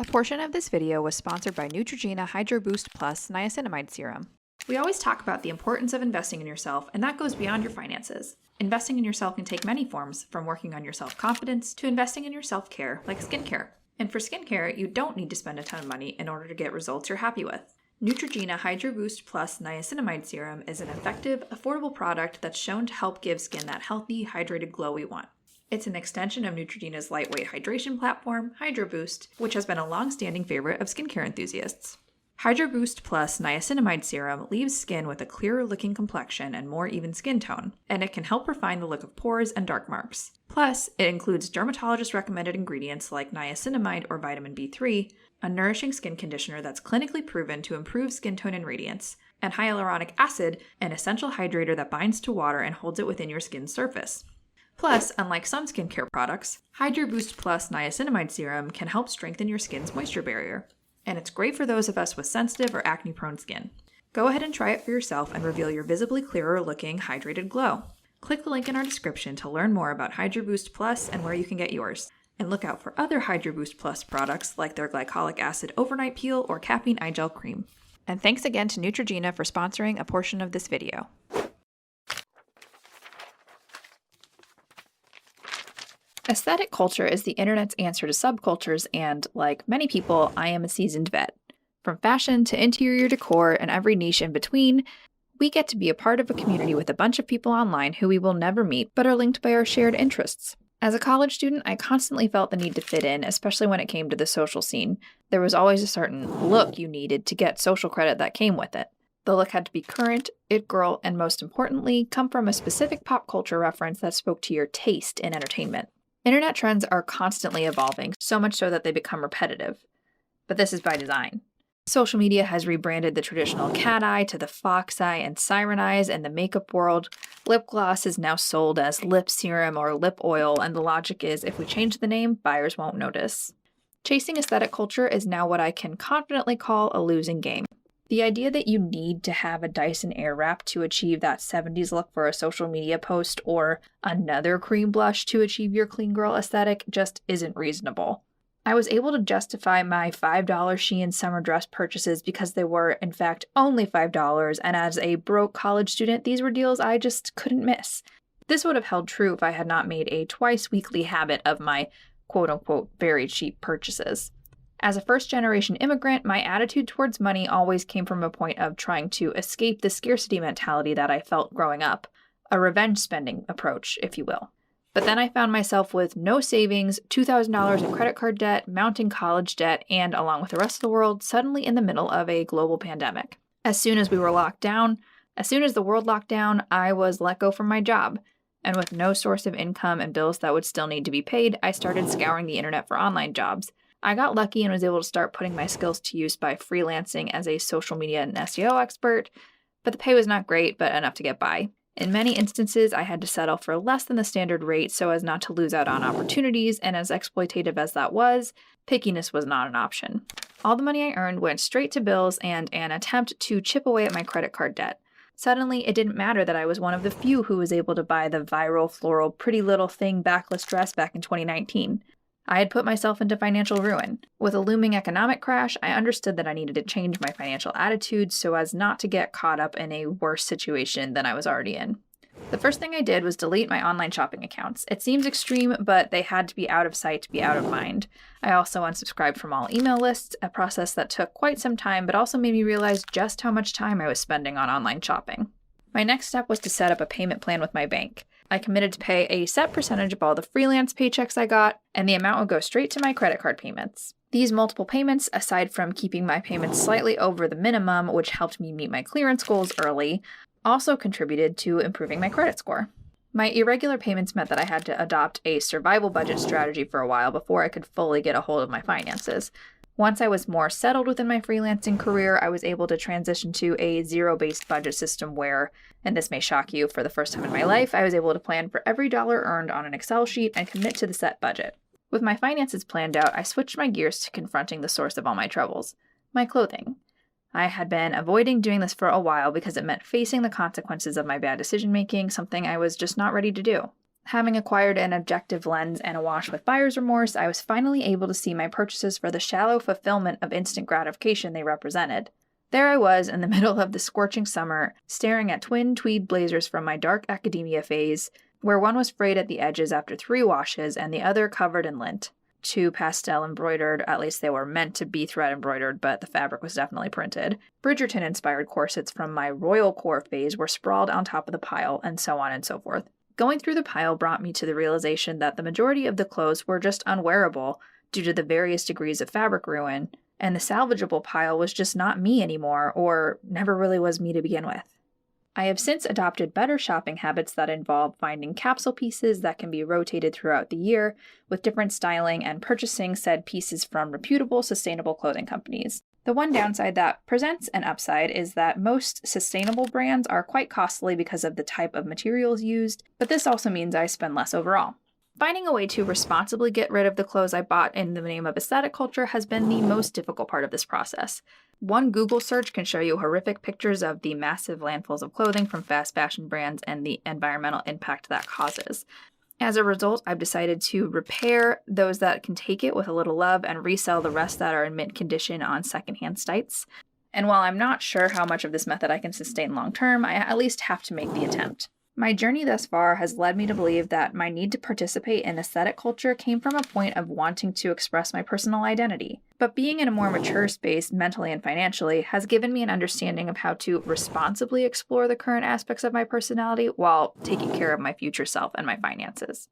A portion of this video was sponsored by Neutrogena Hydro Boost Plus Niacinamide Serum. We always talk about the importance of investing in yourself, and that goes beyond your finances. Investing in yourself can take many forms, from working on your self-confidence to investing in your self-care, like skincare. And for skincare, you don't need to spend a ton of money in order to get results you're happy with. Neutrogena Hydro Boost Plus Niacinamide Serum is an effective, affordable product that's shown to help give skin that healthy, hydrated glow we want. It's an extension of Neutrogena's lightweight hydration platform, Hydro Boost, which has been a long-standing favorite of skincare enthusiasts. Hydro Boost Plus Niacinamide Serum leaves skin with a clearer-looking complexion and more even skin tone, and it can help refine the look of pores and dark marks. Plus, it includes dermatologist-recommended ingredients like niacinamide or vitamin B3, a nourishing skin conditioner that's clinically proven to improve skin tone and radiance, and hyaluronic acid, an essential hydrator that binds to water and holds it within your skin's surface. Plus, unlike some skincare products, Hydro Boost Plus Niacinamide Serum can help strengthen your skin's moisture barrier. And it's great for those of us with sensitive or acne-prone skin. Go ahead and try it for yourself and reveal your visibly clearer-looking, hydrated glow. Click the link in our description to learn more about Hydro Boost Plus and where you can get yours. And look out for other Hydro Boost Plus products like their glycolic acid overnight peel or caffeine eye gel cream. And thanks again to Neutrogena for sponsoring a portion of this video. Aesthetic culture is the internet's answer to subcultures, and, like many people, I am a seasoned vet. From fashion to interior decor and every niche in between, we get to be a part of a community with a bunch of people online who we will never meet but are linked by our shared interests. As a college student, I constantly felt the need to fit in, especially when it came to the social scene. There was always a certain look you needed to get social credit that came with it. The look had to be current, it girl, and most importantly, come from a specific pop culture reference that spoke to your taste in entertainment. Internet trends are constantly evolving, so much so that they become repetitive. But this is by design. Social media has rebranded the traditional cat eye to the fox eye and siren eyes in the makeup world. Lip gloss is now sold as lip serum or lip oil, and the logic is if we change the name, buyers won't notice. Chasing aesthetic culture is now what I can confidently call a losing game. The idea that you need to have a Dyson Airwrap to achieve that 70s look for a social media post or another cream blush to achieve your clean girl aesthetic just isn't reasonable. I was able to justify my $5 Shein summer dress purchases because they were, in fact, only $5, and as a broke college student, these were deals I just couldn't miss. This would have held true if I had not made a twice-weekly habit of my quote-unquote very cheap purchases. As a first-generation immigrant, my attitude towards money always came from a point of trying to escape the scarcity mentality that I felt growing up, a revenge spending approach, if you will. But then I found myself with no savings, $2,000 in credit card debt, mounting college debt, and, along with the rest of the world, suddenly in the middle of a global pandemic. As soon as the world locked down, I was let go from my job. And with no source of income and bills that would still need to be paid, I started scouring the internet for online jobs. I got lucky and was able to start putting my skills to use by freelancing as a social media and SEO expert, but the pay was not great, but enough to get by. In many instances, I had to settle for less than the standard rate so as not to lose out on opportunities, and as exploitative as that was, pickiness was not an option. All the money I earned went straight to bills and an attempt to chip away at my credit card debt. Suddenly, it didn't matter that I was one of the few who was able to buy the viral floral pretty little thing backless dress back in 2019. I had put myself into financial ruin. With a looming economic crash, I understood that I needed to change my financial attitude so as not to get caught up in a worse situation than I was already in. The first thing I did was delete my online shopping accounts. It seems extreme, but they had to be out of sight to be out of mind. I also unsubscribed from all email lists, a process that took quite some time but also made me realize just how much time I was spending on online shopping. My next step was to set up a payment plan with my bank. I committed to pay a set percentage of all the freelance paychecks I got, and the amount would go straight to my credit card payments. These multiple payments, aside from keeping my payments slightly over the minimum, which helped me meet my clearance goals early, also contributed to improving my credit score. My irregular payments meant that I had to adopt a survival budget strategy for a while before I could fully get a hold of my finances. Once I was more settled within my freelancing career, I was able to transition to a zero-based budget system where, and this may shock you, for the first time in my life, I was able to plan for every dollar earned on an Excel sheet and commit to the set budget. With my finances planned out, I switched my gears to confronting the source of all my troubles, my clothing. I had been avoiding doing this for a while because it meant facing the consequences of my bad decision-making, something I was just not ready to do. Having acquired an objective lens and awash with buyer's remorse, I was finally able to see my purchases for the shallow fulfillment of instant gratification they represented. There I was in the middle of the scorching summer, staring at twin tweed blazers from my dark academia phase, where one was frayed at the edges after 3 washes and the other covered in lint. 2 pastel embroidered, at least they were meant to be thread embroidered, but the fabric was definitely printed. Bridgerton-inspired corsets from my royal core phase were sprawled on top of the pile, and so on and so forth. Going through the pile brought me to the realization that the majority of the clothes were just unwearable due to the various degrees of fabric ruin, and the salvageable pile was just not me anymore, or never really was me to begin with. I have since adopted better shopping habits that involve finding capsule pieces that can be rotated throughout the year with different styling and purchasing said pieces from reputable, sustainable clothing companies. The one downside that presents an upside is that most sustainable brands are quite costly because of the type of materials used, but this also means I spend less overall. Finding a way to responsibly get rid of the clothes I bought in the name of aesthetic culture has been the most difficult part of this process. One Google search can show you horrific pictures of the massive landfills of clothing from fast fashion brands and the environmental impact that causes. As a result, I've decided to repair those that can take it with a little love and resell the rest that are in mint condition on secondhand sites. And while I'm not sure how much of this method I can sustain long term, I at least have to make the attempt. My journey thus far has led me to believe that my need to participate in aesthetic culture came from a point of wanting to express my personal identity. But being in a more mature space mentally and financially has given me an understanding of how to responsibly explore the current aspects of my personality while taking care of my future self and my finances.